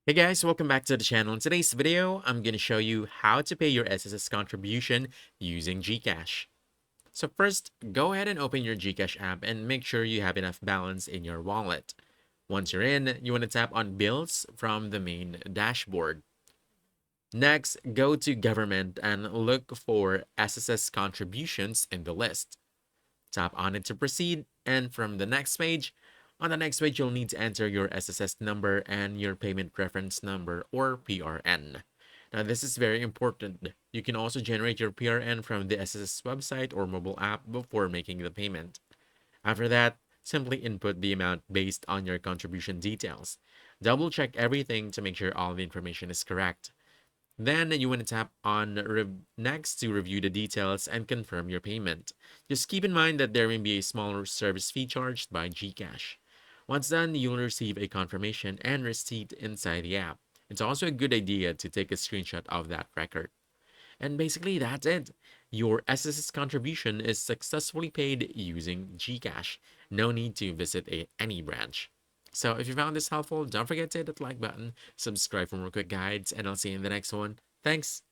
Hey guys, welcome back to the channel. In today's video, I'm going to show you how to pay your SSS contribution using Gcash. So first, go ahead and open your Gcash app and make sure you have enough balance in your wallet. Once you're in, you want to tap on Bills from the main dashboard. Next, go to Government and look for SSS contributions in the list. Tap on it to proceed, and from the next page, on the next page, you'll need to enter your SSS number and your payment reference number or PRN. Now, this is very important. You can also generate your PRN from the SSS website or mobile app before making the payment. After that, simply input the amount based on your contribution details. Double check everything to make sure all the information is correct. Then you want to tap on Next to review the details and confirm your payment. Just keep in mind that there may be a small service fee charged by Gcash. Once done, you'll receive a confirmation and receipt inside the app. It's also a good idea to take a screenshot of that record. And basically, that's it. Your SSS contribution is successfully paid using Gcash. No need to visit any branch. So if you found this helpful, don't forget to hit that like button, subscribe for more quick guides, and I'll see you in the next one. Thanks.